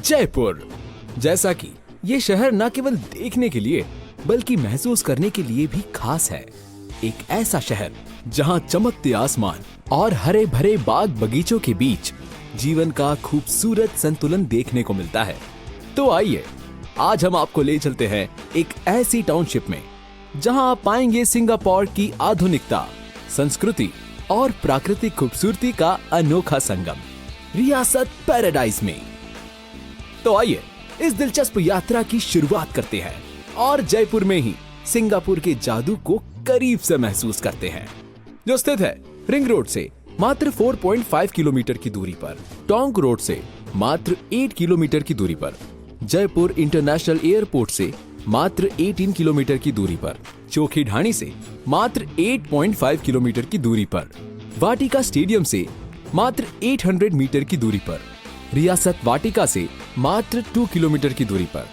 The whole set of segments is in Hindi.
जयपुर। जैसा कि ये शहर न केवल देखने के लिए बल्कि महसूस करने के लिए भी खास है। एक ऐसा शहर जहां चमकते आसमान और हरे भरे बाग बगीचों के बीच जीवन का खूबसूरत संतुलन देखने को मिलता है। तो आइए आज हम आपको ले चलते हैं एक ऐसी टाउनशिप में जहां आप पाएंगे सिंगापुर की आधुनिकता, संस्कृति और प्राकृतिक खूबसूरती का अनोखा संगम, रियासत पैराडाइज में। तो आइए इस दिलचस्प यात्रा की शुरुआत करते हैं और जयपुर में ही सिंगापुर के जादू को करीब से महसूस करते हैं, जो स्थित है रिंग रोड से मात्र 4.5 किलोमीटर की दूरी पर, टोंक रोड से मात्र 8 किलोमीटर की दूरी पर, जयपुर इंटरनेशनल एयरपोर्ट से मात्र 18 किलोमीटर की दूरी पर, चोखी ढाणी से मात्र 8.5 किलोमीटर की दूरी पर, वाटिका स्टेडियम से मात्र 800 मीटर की दूरी पर, रियासत वाटिका से मात्र 2 किलोमीटर की दूरी पर,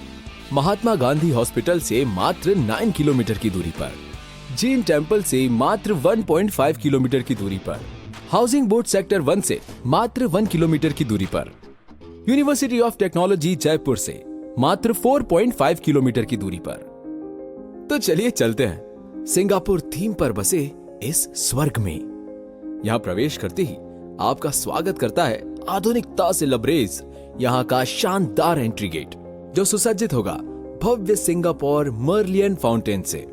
महात्मा गांधी हॉस्पिटल से मात्र 9 किलोमीटर की दूरी पर, जैन टेम्पल से मात्र 1.5 किलोमीटर की दूरी पर, हाउसिंग बोर्ड सेक्टर 1 से मात्र 1 किलोमीटर की दूरी पर, यूनिवर्सिटी ऑफ टेक्नोलॉजी जयपुर से मात्र 4.5 किलोमीटर की दूरी पर। तो चलिए चलते हैं सिंगापुर थीम पर बसे इस स्वर्ग में। यहाँ प्रवेश करते ही आपका स्वागत करता है आधुनिकता से लबरेज यहाँ का शानदार एंट्री गेट, जो सुसज्जित होगा भव्य सिंगापुर मर्लियन फाउंटेन से,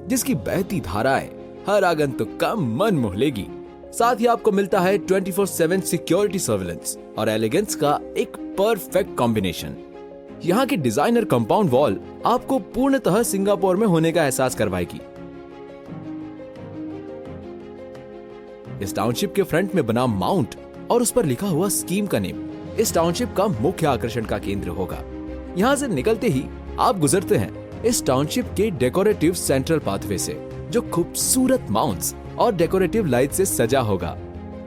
जिसकी बहती धाराएं हर आगंतुक का मन मोह लेगी। साथ ही आपको मिलता है 24/7 सिक्योरिटी सर्विलेंस और एलिगेंस का एक परफेक्ट कॉम्बिनेशन। यहाँ की डिजाइनर कंपाउंड वॉल आपको पूर्णतः सिंगापुर में होने का एहसास करवाएगी। इस टाउनशिप के फ्रंट में बना माउंट और उस पर लिखा हुआ स्कीम का नेम इस टाउनशिप का मुख्य आकर्षण का केंद्र होगा। यहाँ से निकलते ही आप गुजरते हैं इस टाउनशिप के डेकोरेटिव सेंट्रल पाथवे से, जो खूबसूरत माउंट्स और डेकोरेटिव लाइट से सजा होगा।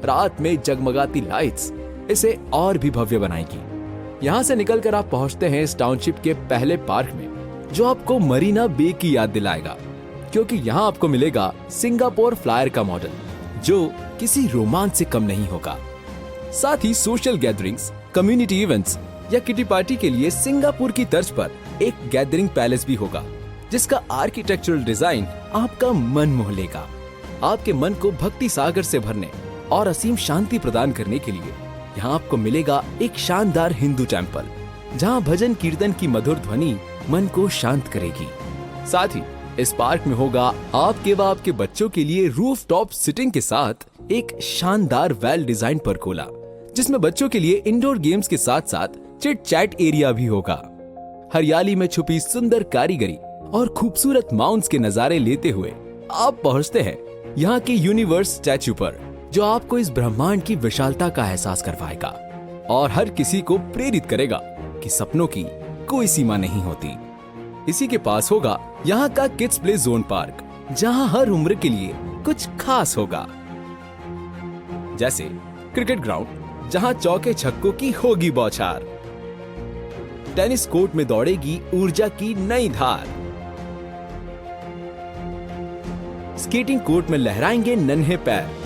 रात में जगमगाती लाइट्स इसे और भी भव्य बनाएगी। यहाँ से निकलकर आप पहुँचते हैं इस टाउनशिप के पहले पार्क में, जो आपको मरीना बे की याद दिलाएगा, क्योंकि यहाँ आपको मिलेगा सिंगापुर फ्लायर का मॉडल, जो किसी रोमांच से कम नहीं होगा। साथ ही सोशल गैदरिंग्स, कम्युनिटी इवेंट्स या किटी पार्टी के लिए सिंगापुर की तर्ज पर एक गैदरिंग पैलेस भी होगा, जिसका आर्किटेक्चरल डिजाइन आपका मन मोह लेगा। आपके मन को भक्ति सागर से भरने और असीम शांति प्रदान करने के लिए यहाँ आपको मिलेगा एक शानदार हिंदू टेम्पल, जहाँ भजन कीर्तन की मधुर ध्वनि मन को शांत करेगी। साथ ही इस पार्क में होगा आपके व आपके बच्चों के लिए रूफटॉप सिटिंग के साथ एक शानदार वेल डिजाइन परगोला, जिसमें बच्चों के लिए इंडोर गेम्स के साथ साथ चिट चैट एरिया भी होगा। हरियाली में छुपी सुंदर कारीगरी और खूबसूरत माउंट्स के नजारे लेते हुए आप पहुंचते हैं यहाँ के यूनिवर्स स्टैच्यू पर, जो आपको इस ब्रह्मांड की विशालता का एहसास करवाएगा और हर किसी को प्रेरित करेगा कि सपनों की कोई सीमा नहीं होती। इसी के पास होगा यहाँ का किड्स प्ले जोन पार्क, जहाँ हर उम्र के लिए कुछ खास होगा, जैसे क्रिकेट ग्राउंड, जहाँ चौके छक्कों की होगी बौछार, टेनिस कोर्ट में दौड़ेगी ऊर्जा की नई धार, स्केटिंग कोर्ट में लहराएंगे नन्हे पैर,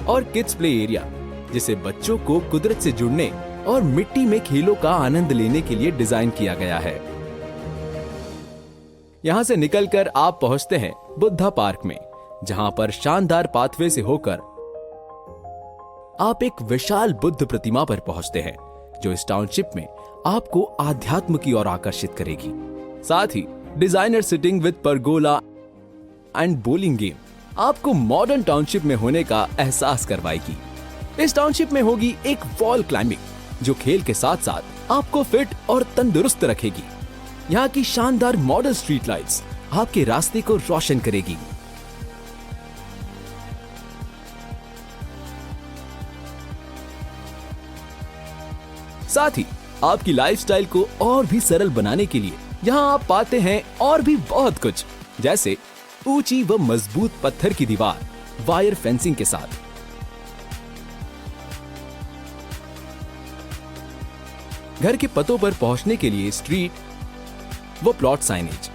और किड्स प्ले एरिया, जिसे बच्चों को कुदरत से जुड़ने और मिट्टी में खेलों का आनंद लेने के लिए डिजाइन किया गया है। यहाँ से निकलकर आप पहुंचते हैं बुद्धा पार्क में, जहां पर शानदार पाथवे से होकर आप एक विशाल बुद्ध प्रतिमा पर पहुंचते हैं, जो इस टाउनशिप में आपको आध्यात्म की ओर आकर्षित करेगी। साथ ही designer seating with pergola and bowling game आपको मॉडर्न टाउनशिप में होने का एहसास करवाएगी। इस टाउनशिप में होगी एक वॉल क्लाइंबिंग, जो खेल के साथ साथ आपको फिट और तंदुरुस्त रखेगी। यहाँ की शानदार मॉडल स्ट्रीट लाइट्स आपके रास्ते को रोशन करेगी। साथ ही आपकी लाइफस्टाइल को और भी सरल बनाने के लिए यहाँ आप पाते हैं और भी बहुत कुछ, जैसे ऊंची व मजबूत पत्थर की दीवार वायर फेंसिंग के साथ, घर के पतों पर पहुंचने के लिए स्ट्रीट व plot signage,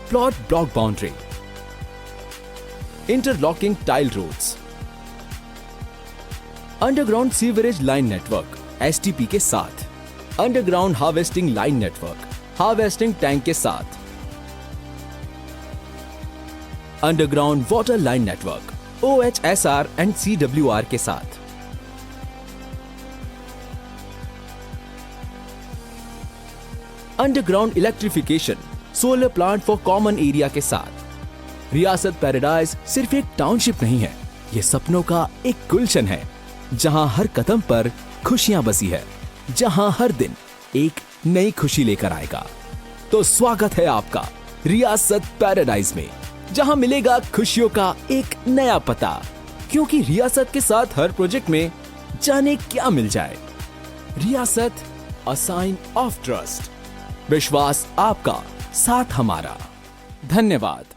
plot block boundary, interlocking tile roads, underground sewerage line network (STP) के साथ, underground harvesting line network harvesting tank के साथ, underground water line network OHSR and CWR के साथ, underground electrification solar plant for common area के साथ। रियासत पैराडाइज सिर्फ एक टाउनशिप नहीं है, ये सपनों का एक गुलशन है जहां हर कदम पर खुशियां बसी है, जहां हर दिन एक नई खुशी लेकर आएगा। तो स्वागत है आपका रियासत पैराडाइज में, जहां मिलेगा खुशियों का एक नया पता, क्योंकि रियासत के साथ हर प्रोजेक्ट में जाने क्या मिल जाए। रियासत, अ साइन ऑफ ट्रस्ट। विश्वास आपका, साथ हमारा। धन्यवाद।